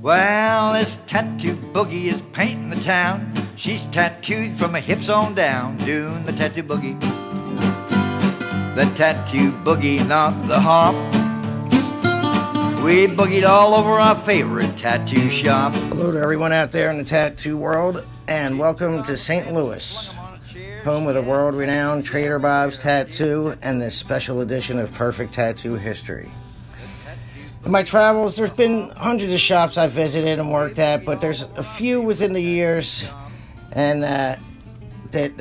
Well, this tattoo boogie is painting the town. She's tattooed from her hips on down, doing the tattoo boogie. The tattoo boogie, not the hop. We boogied all over our favorite tattoo shop. Hello to everyone out there in the tattoo world, and welcome to St. Louis, home of the world-renowned TBobs Tattoo and this special edition of Perfect Tattoo History. In my travels, there's been hundreds of shops I've visited and worked at, but there's a few within the years and that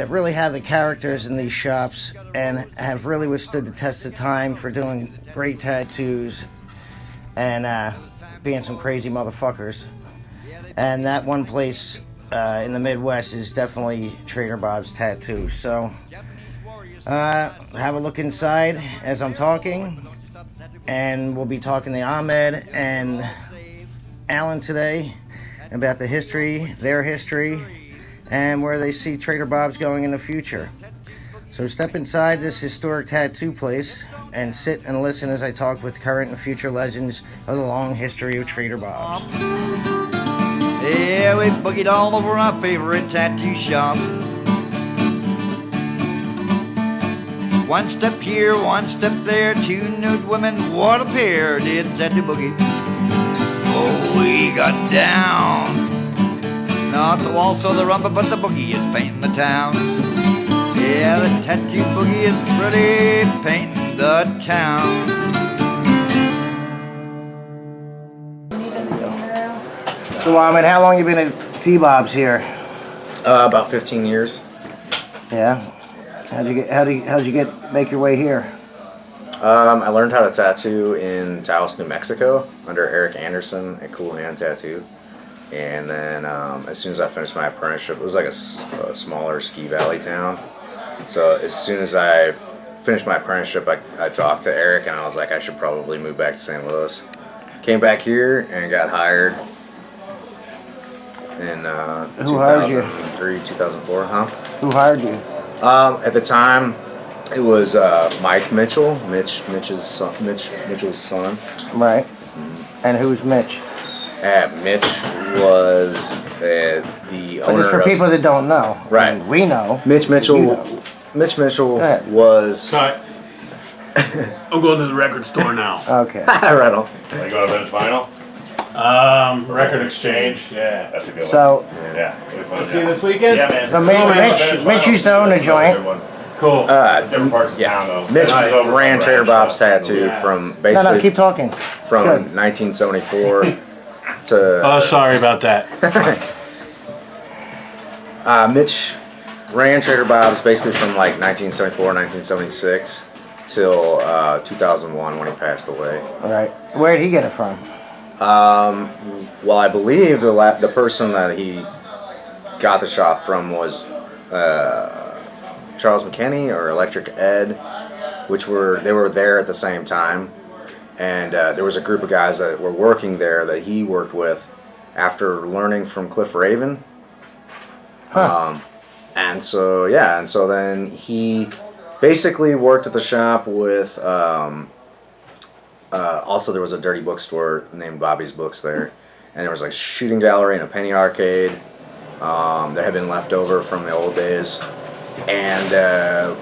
really have the characters in these shops and have really withstood the test of time for doing great tattoos and being some crazy motherfuckers. And that one place in the Midwest is definitely TBobs Tattoo. So have a look inside as I'm talking. And we'll be talking to Ahmed and Alan today about the history, their history, and where they see TBobs going in the future. So step inside this historic tattoo place and sit and listen as I talk with current and future legends of the long history of TBobs. Yeah, we boogied all over our favorite tattoo shop. One step here, one step there, two nude women, what a pair, did tattoo boogie. Oh, we got down. Not the waltz or the rumba, but the boogie is painting the town. Yeah, the tattoo boogie is pretty painting the town. So, Ahmed, how long you been at TBobs here? About 15 years. Yeah. How'd you make your way here? I learned how to tattoo in Taos, New Mexico, under Eric Anderson at Cool Hand Tattoo. And then as soon as I finished my apprenticeship, it was like a smaller ski valley town. So as soon as I finished my apprenticeship, I talked to Eric and I was like, I should probably move back to St. Louis. Came back here and got hired in 2003, 2004, huh? Who hired you? At the time, it was Mike Mitchell, Mitchell's son. Right. And who's Mitch? Mitch was the owner. Just for people that don't know. Right. I mean, we know. Mitch Mitchell. You know. Mitch Mitchell was. Cut. I'm going to the record store now. Okay. Right on. Are you going to Vintage Vinyl? Record Exchange. Yeah, that's a good So, one. Yeah. You see you this weekend? Yeah, man. So Mitch used to own a joint. Cool. Different parts of town, though. Mitch Mitch was ran TBobs Tattoo from basically. No, keep talking. From 1974 to. Oh, sorry about that. Mitch ran TBobs basically from like 1974, 1976 till 2001 when he passed away. All right. Where did he get it from? Well, I believe the person that he got the shop from was Charles McKinney or Electric Ed, they were there at the same time, and there was a group of guys that were working there that he worked with after learning from Cliff Raven. Huh. And so then he basically worked at the shop with. Also, there was a dirty bookstore named Bobby's Books there, and there was like a shooting gallery and a penny arcade that had been left over from the old days, and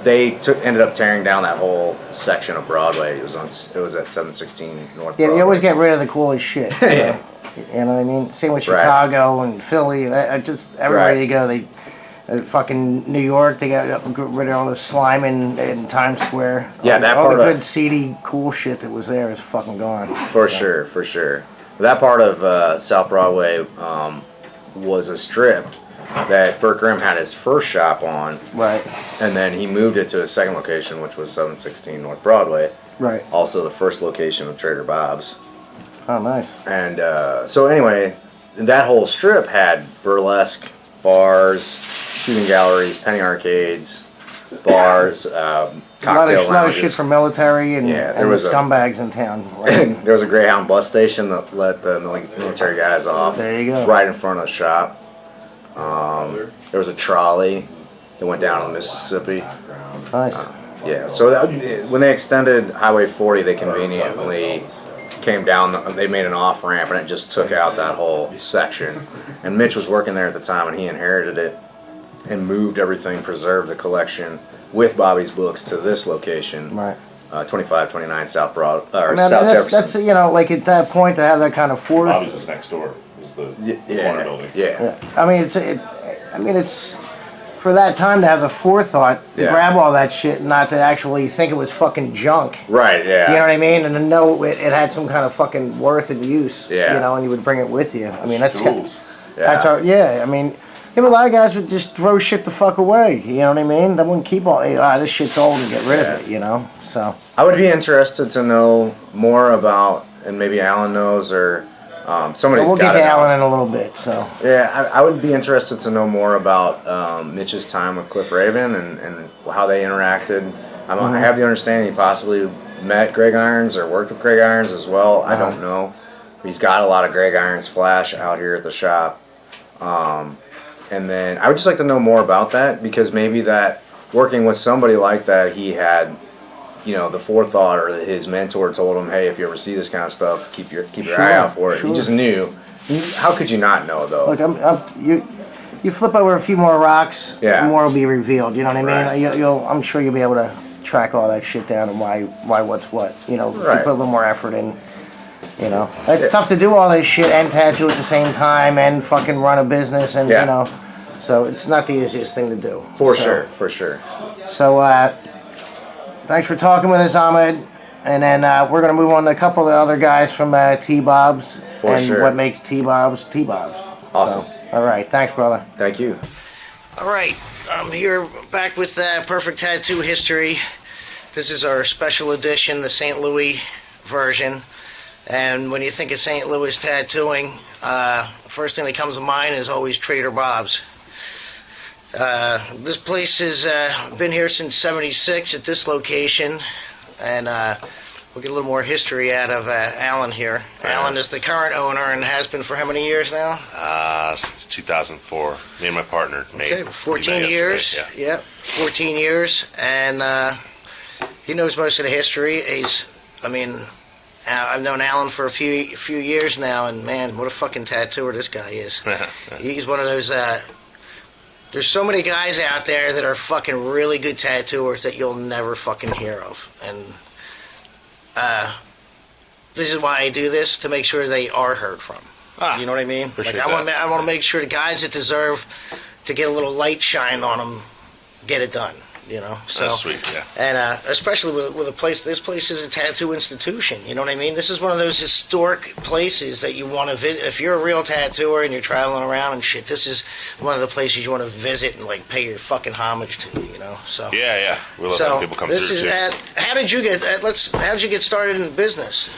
they ended up tearing down that whole section of Broadway. It was at 716 North. Yeah, Broadway. they always get rid of the coolest shit. Yeah. You know what I mean? Same with Chicago and Philly. Just everywhere you go, they. Fucking New York, they got rid of all the slime in Times Square. Yeah, that all part the of good, seedy, cool shit that was there is fucking gone. For sure. That part of South Broadway was a strip that Burt Grimm had his first shop on. Right. And then he moved it to his second location, which was 716 North Broadway. Right. Also the first location of TBobs. Oh, nice. And so anyway, that whole strip had burlesque, bars, shooting galleries, penny arcades, bars, cocktail a lot of shit for military and, there and the was scumbags in town. Right? There was a Greyhound bus station that let the military guys off. There you go. Right in front of the shop. There was a trolley that went down to the Mississippi. Nice. Yeah, so when they extended Highway 40, they conveniently came down. They made an off ramp, and it just took out that whole section. And Mitch was working there at the time, and he inherited it and moved everything, preserved the collection with Bobby's books to this location. Right. 2529 South Broad or I mean, South Jefferson. That's like at that point to have that kind of force. Bobby's is next door. Is the corner building. Yeah. I mean, it's for that time to have the forethought to grab all that shit and not to actually think it was fucking junk. Right. Yeah. You know what I mean? And to know it had some kind of fucking worth and use. Yeah. You know, and you would bring it with you. I mean, that's Tools. I mean. A lot of guys would just throw shit the fuck away. You know what I mean? They wouldn't keep all. This shit's old and get rid of it. You know. So I would be interested to know more about, and maybe Alan knows, or somebody's we'll got get to to know. Alan in a little bit. So Yeah, I would be interested to know more about Mitch's time with Cliff Raven and how they interacted. I have the understanding he possibly met Greg Irons or worked with Greg Irons as well. I don't know. He's got a lot of Greg Irons flash out here at the shop. And then I would just like to know more about that, because maybe that working with somebody like that, he had, the forethought, or his mentor told him, hey, if you ever see this kind of stuff, keep your eye out for it. Sure. He just knew. How could you not know, though? look, you flip over a few more rocks, more will be revealed. You know what I mean? Right. I'm sure you'll be able to track all that shit down and why what's what. If you put a little more effort in. It's tough to do all this shit and tattoo at the same time and fucking run a business and so it's not the easiest thing to do. For sure. So thanks for talking with us, Ahmed, and then we're gonna move on to a couple of the other guys from TBobs and what makes TBobs TBobs. Awesome. So, all right, thanks, brother. Thank you. All right, I'm here back with Perfect Tattoo History. This is our special edition, the St. Louis version. And when you think of St. Louis tattooing, first thing that comes to mind is always Trader Bob's. This place has been here since '76 at this location, and we'll get a little more history out of Alan here. Alan is the current owner and has been for how many years now? Since 2004. Me and my partner made. Okay, 14 years. Yeah, 14 years, and he knows most of the history. I've known Alan for a few years now, and man, what a fucking tattooer this guy is. He's one of those. There's so many guys out there that are fucking really good tattooers that you'll never fucking hear of, and this is why I do this, to make sure they are heard from. You know what I mean? Like I want to make sure the guys that deserve to get a little light shine on them get it done. So that's sweet, yeah. And especially with a place, this place is a tattoo institution. You know what I mean? This is one of those historic places that you want to visit. If you're a real tattooer and you're traveling around and shit, this is one of the places you want to visit and like pay your fucking homage to. So yeah, we love having people come through too. How did you get started in business?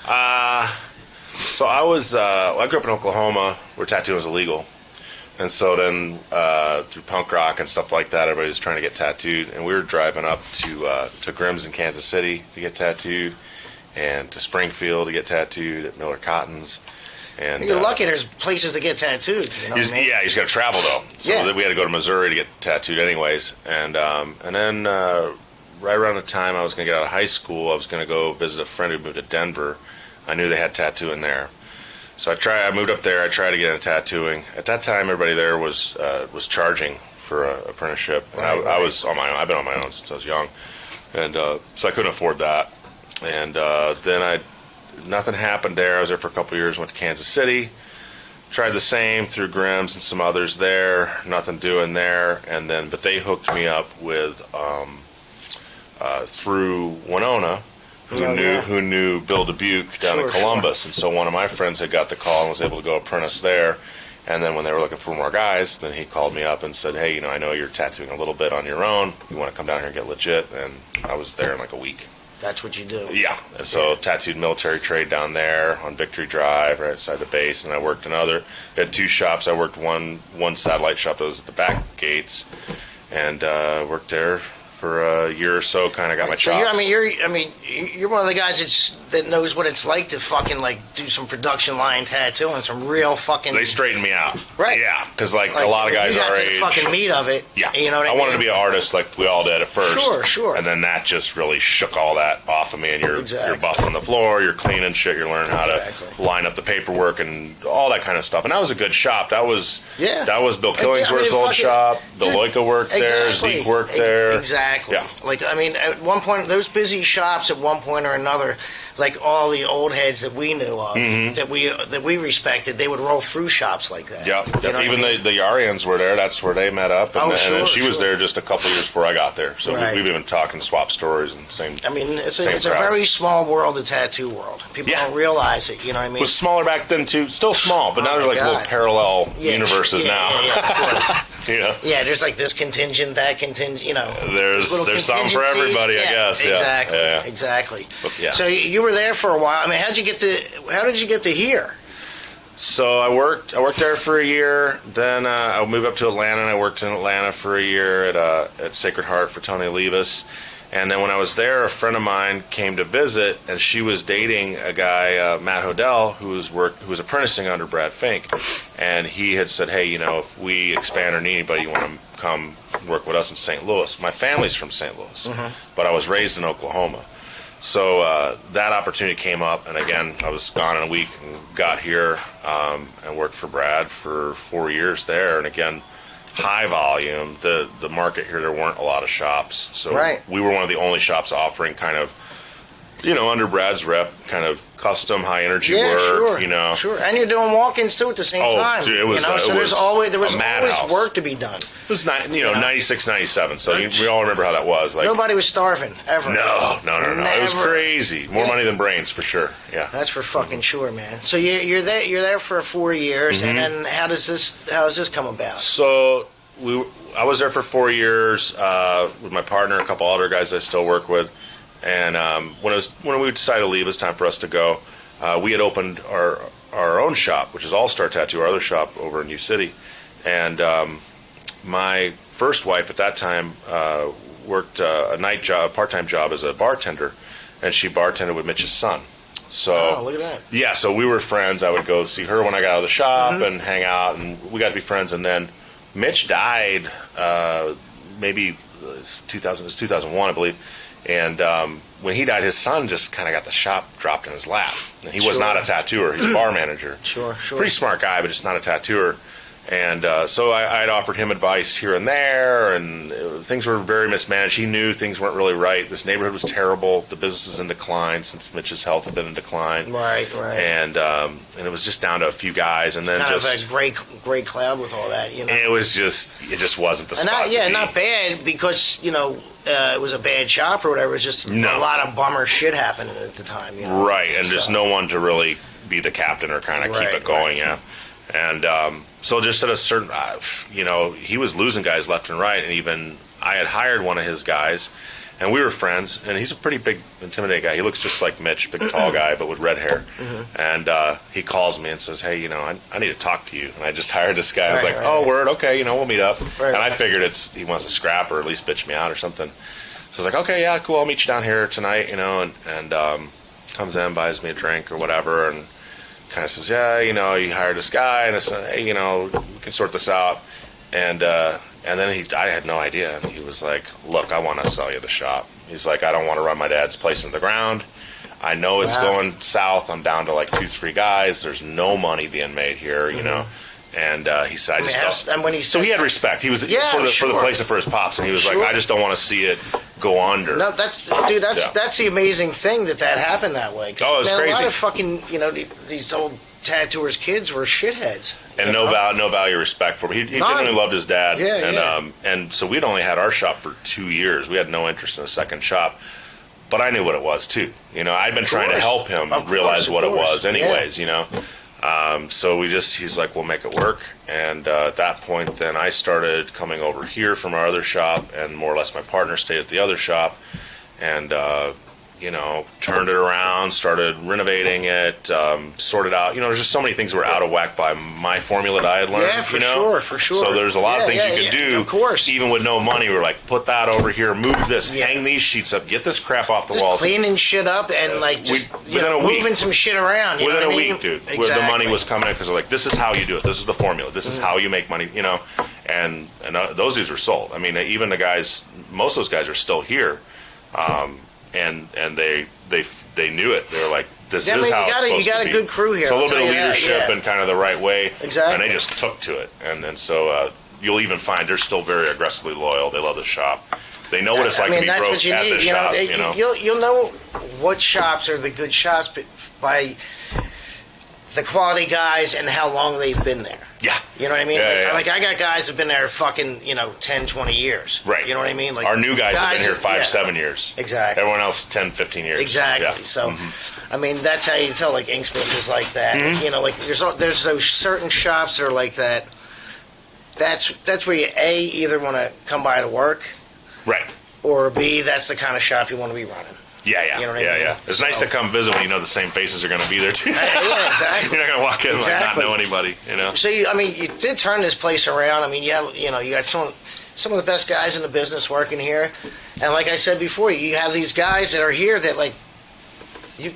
So I grew up in Oklahoma where tattooing was illegal. And so then through punk rock and stuff like that, everybody was trying to get tattooed. And we were driving up to Grimm's in Kansas City to get tattooed, and to Springfield to get tattooed at Miller Cotton's. And you're lucky there's places to get tattooed. You know what I mean? Yeah, you just got to travel, though. So we had to go to Missouri to get tattooed anyways. And then right around the time I was going to get out of high school, I was going to go visit a friend who moved to Denver. I knew they had tattooing there. So I moved up there. I tried to get into tattooing. At that time, everybody there was charging for an apprenticeship, and I was on my own. I've been on my own since I was young, and so I couldn't afford that. And then nothing happened there. I was there for a couple of years. Went to Kansas City, tried the same through Grimm's and some others there. Nothing doing there, but they hooked me up with through Winona. Who knew Bill Dubuque down in Columbus, and so one of my friends had got the call and was able to go apprentice there. And then when they were looking for more guys, then he called me up and said, hey, I know you're tattooing a little bit on your own. You want to come down here and get legit? And I was there in like a week. That's what you do. Yeah. And so tattooed military trade down there on Victory Drive right outside the base, and I worked I had two shops. I worked one satellite shop that was at the back gates, and worked there for a year or so. Kind of got my chops. You're one of the guys that knows what it's like to fucking like do some production line tattoo and some real fucking. They straightened me out. Right. Yeah, because like a lot of guys our age. You got to the fucking meat of it. Yeah. You know what I mean? wanted to be an artist like we all did at first. Sure. And then that just really shook all that off of me. And you're buffing the floor, you're cleaning shit, you're learning how to line up the paperwork and all that kind of stuff. And that was a good shop. That was Bill Killingsworth's old shop. Bill Loika worked there. Zeke worked there. Exactly. Yeah. Like, I mean, at one point, those busy shops at one point or another, like all the old heads that we knew of, that we respected, they would roll through shops like that. Yeah. You know Even the Yarians were there. That's where they met up. And, and then she was there just a couple years before I got there. So we've been talking, swap stories, and same. I mean, it's a very small world, the tattoo world. People don't realize it. You know what I mean? It was smaller back then too. Still small, but now they're like little parallel universes now. Yeah, of course. Yeah, there's like this contingent, that contingent. You know, there's something for everybody, I guess. Exactly. But, So you were there for a while. I mean, how did you get to here? So I worked there for a year. Then I moved up to Atlanta, and I worked in Atlanta for a year at Sacred Heart for Tony Olivas. And then when I was there, a friend of mine came to visit, and she was dating a guy, Matt Hodel, who was apprenticing under Brad Fink. And he had said, hey, if we expand or need anybody, you want to come work with us in St. Louis. My family's from St. Louis, but I was raised in Oklahoma. So that opportunity came up, and again, I was gone in a week and got here and worked for Brad for 4 years there. And again, high volume. The market here, there weren't a lot of shops, so we were one of the only shops offering kind of, under Brad's rep, kind of custom high energy work. Sure. And you're doing walk-ins too at the same time. Dude, it was. So there was always work to be done. It was 96, 97. So we all remember how that was. Like nobody was starving ever. No. It was crazy. More money than brains for sure. Yeah. That's for fucking sure, man. So you're there for 4 years, and then how does this come about? So I was there for 4 years with my partner, a couple other guys I still work with. And when we decided to leave, it was time for us to go. We had opened our own shop, which is All Star Tattoo, our other shop over in New City. And my first wife at that time worked a night job, part-time job as a bartender, and she bartended with Mitch's son. So look at that. Yeah, so we were friends. I would go see her when I got out of the shop and hang out, and we got to be friends. And then Mitch died maybe 2001, I believe. And when he died, his son just kind of got the shop dropped in his lap. And he was not a tattooer. He's a bar manager. Sure. Pretty smart guy, but just not a tattooer. And so I had offered him advice here and there, and things were very mismanaged. He knew things weren't really right. This neighborhood was terrible. The business was in decline since Mitch's health had been in decline. Right. And it was just down to a few guys, and then kind just of a gray cloud with all that. It just wasn't the spot. Not bad because it was a bad shop or whatever. It was just a lot of bummer shit happening at the time. Right, and just no one to really be the captain or kind of keep it going. Yeah, and so just at a certain, he was losing guys left and right, and even I had hired one of his guys, and we were friends, and he's a pretty big, intimidating guy. He looks just like Mitch, big, tall guy, but with red hair. And he calls me and says, hey, I need to talk to you. And I just hired this guy. I was like, word, okay, we'll meet up. And I figured he wants to scrap or at least bitch me out or something. So I was like, okay, yeah, cool, I'll meet you down here tonight, and comes in, buys me a drink or whatever, and kind of says, yeah, you hired this guy, and I said, hey, we can sort this out. And then I had no idea. And he was like, look, I want to sell you the shop. He's like, I don't want to run my dad's place into the ground. I know it's going south. I'm down to like 2-3 guys. There's no money being made here, And he said, So he had respect. He was for the place and for his pops, and he was like, I just don't want to see it go under. No, that's the amazing thing that happened that way. Oh, it was crazy. A lot of fucking these old tattooers' kids were shitheads. And no value, respect for him. He genuinely loved his dad. And so we'd only had our shop for 2 years. We had no interest in a second shop. But I knew what it was, too. I'd been trying to help him realize what it was anyways, So he's like, we'll make it work. And at that point, then I started coming over here from our other shop, and more or less my partner stayed at the other shop. And turned it around, started renovating it, sorted out. There's just so many things that were out of whack by my formula that I had learned. Yeah, for sure. So there's a lot of things you can do. Of course. Even with no money, we're like, put that over here, move this, hang these sheets up, get this crap off the walls. Cleaning shit up and moving some shit around. Within a week, dude. Exactly. Where the money was coming in because they're like, this is how you do it. This is the formula. This is how you make money. And those dudes were sold. I mean, even the guys, most of those guys are still here. And they knew it. They were like, this is how it's supposed to be. You got a good crew here. So a little bit of leadership and kind of the right way. Exactly. And they just took to it. And so you'll even find they're still very aggressively loyal. They love the shop. They know what it's like to be broke at the shop. You'll know what shops are the good shops by the quality guys and how long they've been there. Yeah. You know what I mean? Yeah, like I got guys who've been there fucking, 10, 20 years. Right. You know what I mean? Like our new guys have been here 5-7 years. Exactly. Everyone else 10, 15 years. Exactly. Yeah. So, I mean, that's how you tell, like, Inksmith is like that. Like, there's those certain shops that are like that. That's where you, A, either want to come by to work. Right. Or B, that's the kind of shop you want to be running. Yeah. You know what I mean? Yeah. It's nice to come visit when you know the same faces are going to be there too. Yeah, exactly. You're not going to walk in and not know anybody, So you did turn this place around. I mean, you got some of the best guys in the business working here, and like I said before, you have these guys that are here that like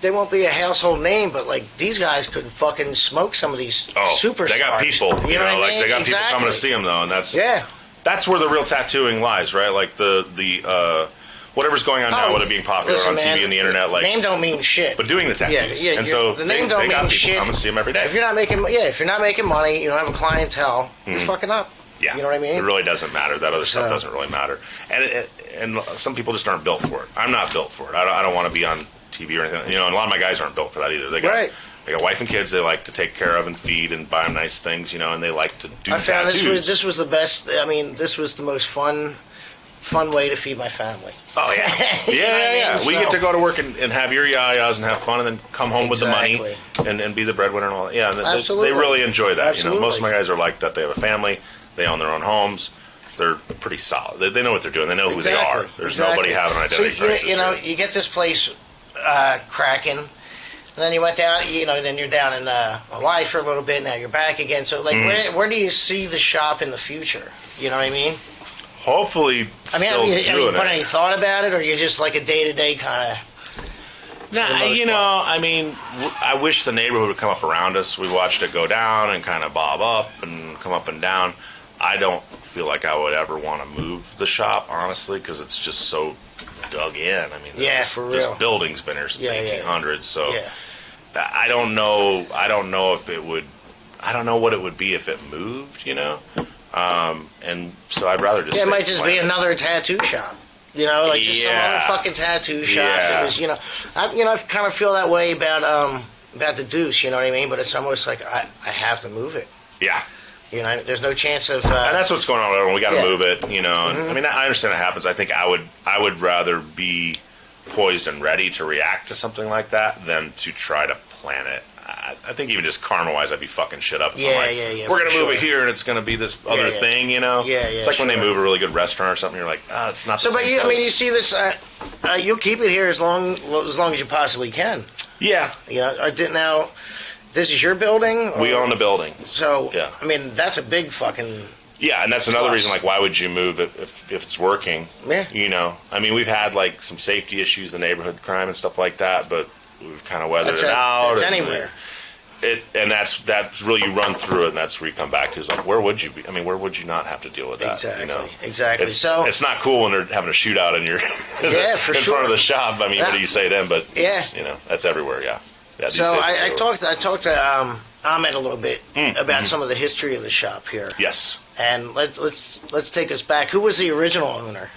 they won't be a household name, but like these guys could fucking smoke some of these superstars. They got people, you know what I mean? They got people coming to see them though, and that's where the real tattooing lies, right? Like the whatever's going on now with it being popular on TV and the internet, like name don't mean shit. But doing the tattoos, and so the name don't mean shit. Come and see them every day. If you're not making money, you don't have a clientele, you're fucking up. Yeah, you know what I mean. It really doesn't matter. That other stuff doesn't really matter, and some people just aren't built for it. I'm not built for it. I don't want to be on TV or anything. And a lot of my guys aren't built for that either. They got wife and kids they like to take care of and feed and buy them nice things, and they like to do tattoos. I found this was the best. I mean, this was the most fun way to feed my family. Oh, yeah. Yeah. We get to go to work and have your yayas and have fun and then come home with the money and be the breadwinner and all that. Yeah, they really enjoy that. Absolutely. Most of my guys are like that. They have a family. They own their own homes. They're pretty solid. They know what they're doing. They know who they are. There's nobody having an identity crisis. You get this place cracking, and then you went down, then you're down in Hawaii for a little bit. Now you're back again. So, like, where do you see the shop in the future? You know what I mean? Hopefully, have you put any thought about it, or you're just like a day-to-day kind of? Nah, I mean, I wish the neighborhood would come up around us. We watched it go down and kind of bob up and come up and down. I don't feel like I would ever want to move the shop, honestly, because it's just so dug in. I mean, for real. This building's been here since 1800s, so I don't know. I don't know if it would. I don't know what it would be if it moved. And so I'd rather just. Yeah, it might just be another tattoo shop. Just some other fucking tattoo shop. That was, I kind of feel that way about the Deuce. You know what I mean? But it's almost like I have to move it. Yeah. There's no chance of. And that's what's going on with everyone. We got to move it. And, I mean, I understand it happens. I think I would rather be poised and ready to react to something like that than to try to plan it. I think even just karma-wise, I'd be fucking shit up. We're going to move it here, and it's going to be this other thing, It's like when they move a really good restaurant or something, you're like, it's not the same place. You see this, you'll keep it here as long as you possibly can. Yeah. Now, this is your building? We own the building. So, I mean, that's a big fucking... Yeah, and that's another reason, like, why would you move if it's working? Yeah. I mean, we've had, like, some safety issues, the neighborhood crime and stuff like that, but we've kind of weathered it out. It's anywhere. And that's really, you run through it, and that's where you come back to. Is like, where would you be? I mean, where would you not have to deal with that? Exactly. It's not cool when they're having a shootout in your in front of the shop. I mean, what do you say then? But that's everywhere. Yeah. So I talked to Ahmed a little bit about some of the history of the shop here. Yes. And let's take us back. Who was the original owner?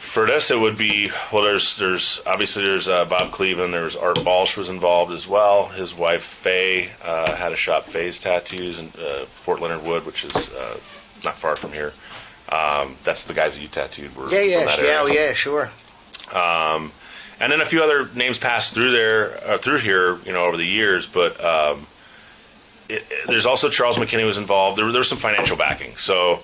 For this, it would be, there's obviously Bob Cleveland. There was Art Balsh was involved as well. His wife Faye had a shop, Faye's Tattoos, in Fort Leonard Wood, which is not far from here. That's the guys that you tattooed were from that area. Sure. And then a few other names passed through here, over the years. But there's also Charles McKinney was involved. There was some financial backing, so.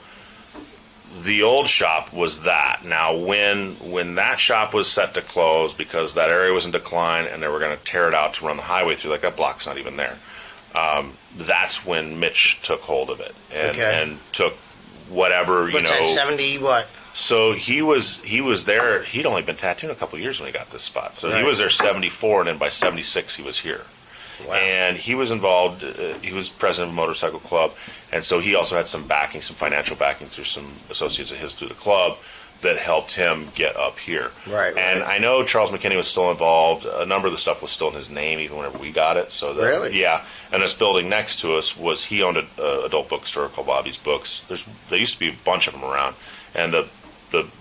the old shop was that. Now, when that shop was set to close because that area was in decline and they were going to tear it out to run the highway through, like that block's not even there. That's when Mitch took hold of it and took whatever, What's that, 70 what? So he was there. He'd only been tattooing a couple of years when he got this spot. So Right. he was there 74, and then by 76 he was here. Wow. And he was involved. He was president of a motorcycle club, and so he also had some backing, some financial backing through some associates of his through the club that helped him get up here. Right. And I know Charles McKinney was still involved. A number of the stuff was still in his name, even whenever we got it. So Really? Yeah. And this building next to us he owned an adult bookstore called Bobby's Books. There used to be a bunch of them around, and the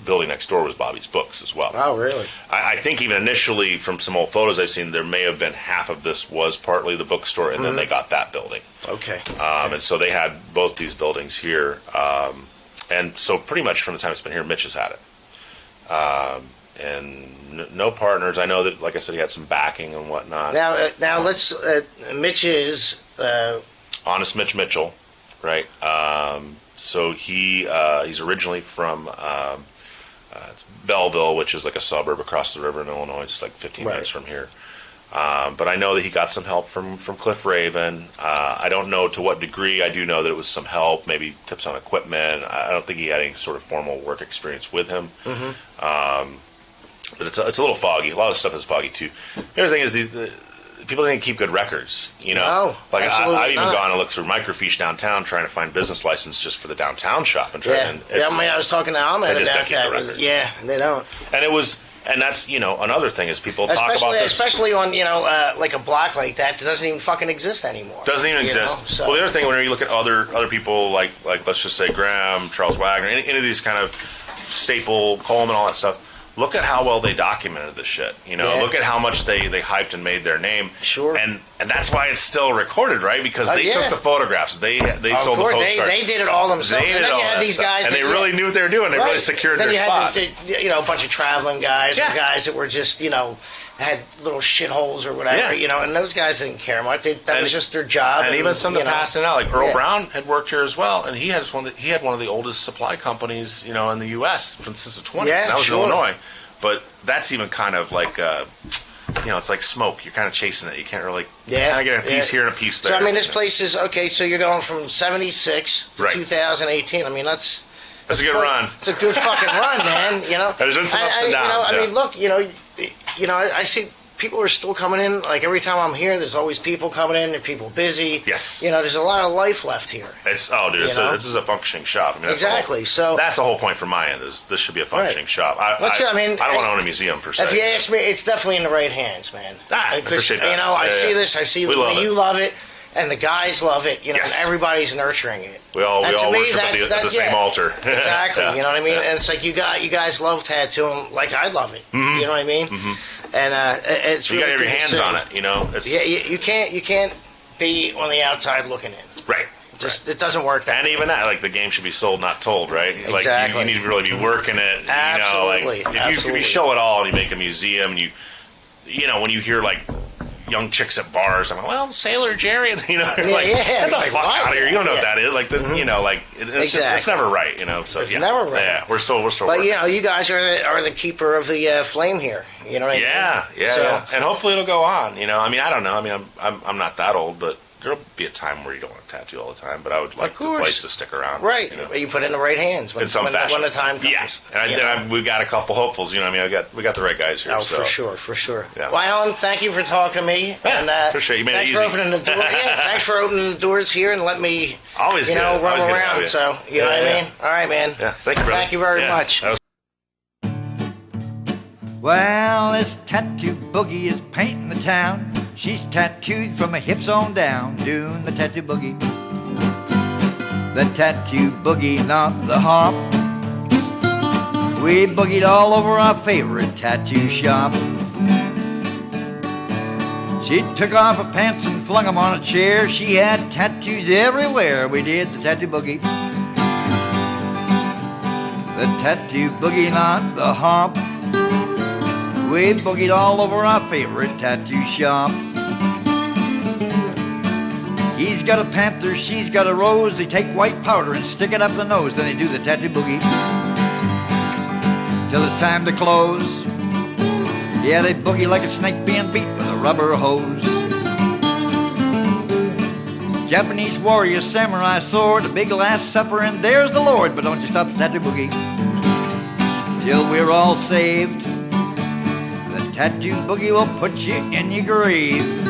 building next door was Bobby's Books as well. Oh, really? I think even initially, from some old photos I've seen, there may have been half of this was partly the bookstore, and then they got that building. Okay. And so they had both these buildings here. And so pretty much from the time it's been here, Mitch has had it. And no partners. I know that, like I said, he had some backing and whatnot. Now let's. Mitch is. Honest Mitch Mitchell, right? So he's originally from it's Belleville, which is like a suburb across the river in Illinois. It's like 15 minutes from here. But I know that he got some help from Cliff Raven. I don't know to what degree. I do know that it was some help, maybe tips on equipment. I don't think he had any sort of formal work experience with him. But it's a little foggy. A lot of stuff is foggy too. The other thing is people didn't keep good records. No, like absolutely I've even not. gone and looked through Microfiche downtown trying to find business license just for the downtown shop and Yeah. and I was talking to Ahmed they just about don't keep the that. records. Yeah, they don't. And that's another thing is people talk about this. Especially on like a block like that doesn't even fucking exist anymore. Doesn't even exist. So. Well, the other thing when you look at other people like let's just say Graham, Charles Wagner, any of these kind of staple Coleman, all that stuff. Look at how well they documented this shit. Look at how much they hyped and made their name. Sure. And that's why it's still recorded, right? Because they took the photographs. They sold the postcards. They did it all themselves. They did and then all you had that these stuff. guys and they really knew what they were doing. They really secured then their spot. Then you had a bunch of traveling guys or guys that were just had little shitholes or whatever. And those guys didn't care much. That was just their job. And even some that passed it out, like Earl Brown had worked here as well, and he had one of the oldest supply companies, in the U.S. since the 20s. Yeah, that was sure. in Illinois. But that's even kind of like, it's like smoke. You're kind of chasing it. You can't really kind of get a piece here and a piece there. So, this place is, okay, so you're going from 76 to 2018. That's a good run. It's a good fucking run, man. There's been some ups and downs. Look, I see people are still coming in. Like, every time I'm here, there's always people coming in. There are people busy. Yes. There's a lot of life left here. This is a functioning shop. Exactly. That's the whole point from my end. Is this should be a functioning shop. I don't want to own a museum per se. If you ask me, it's definitely in the right hands, man. I appreciate that. I see this. I see the way you love it. And the guys love it, and everybody's nurturing it. We all worship at the same altar. Exactly, you know what I mean? And it's like you guys love tattooing like I love it. You know what I mean? And it's you really got to have your hands on it. You can't be on the outside looking in. Right. It doesn't work that way. And even that, like, the game should be sold, not told, right? Exactly. Like you need to really be working it. Absolutely. If you show it all and you make a museum, and when you hear like young chicks at bars, I'm like, well, Sailor Jerry, and get the fuck out of here. You don't know what that is. Like it's just it's never right. So it's never right. Yeah, we're still. But working. You guys are the keeper of the flame here. You know what I mean? Yeah. And hopefully it'll go on. I don't know. I'm not that old, but there'll be a time where you don't want to tattoo all the time. But I would like the place to stick around. Right. You put it in the right hands when the time comes. Yeah. And we've got a couple hopefuls. We got the right guys here. Oh, for sure. Yeah. Well, Alan, thank you for talking to me. Yeah, and appreciate you. Made thanks it easy. for opening the door. Thanks for opening the doors here and let me always run always around. So you know what I mean. All right, man. Yeah. Thank you, brother. Thank you very much. Well, this tattoo boogie is painting the town. She's tattooed from her hips on down, doing the tattoo boogie. The tattoo boogie, not the hop. We boogied all over our favorite tattoo shop. She took off her pants and flung them on a chair. She had tattoos everywhere. We did the tattoo boogie. The tattoo boogie, not the hop. We boogied all over our favorite tattoo shop. He's got a panther, she's got a rose. They take white powder and stick it up the nose. Then they do the tattoo boogie till it's time to close. Yeah, they boogie like a snake being beat with a rubber hose. Japanese warrior, samurai sword, a big last supper, and there's the Lord. But don't you stop the tattoo boogie till we're all saved. The tattoo boogie will put you in your grave.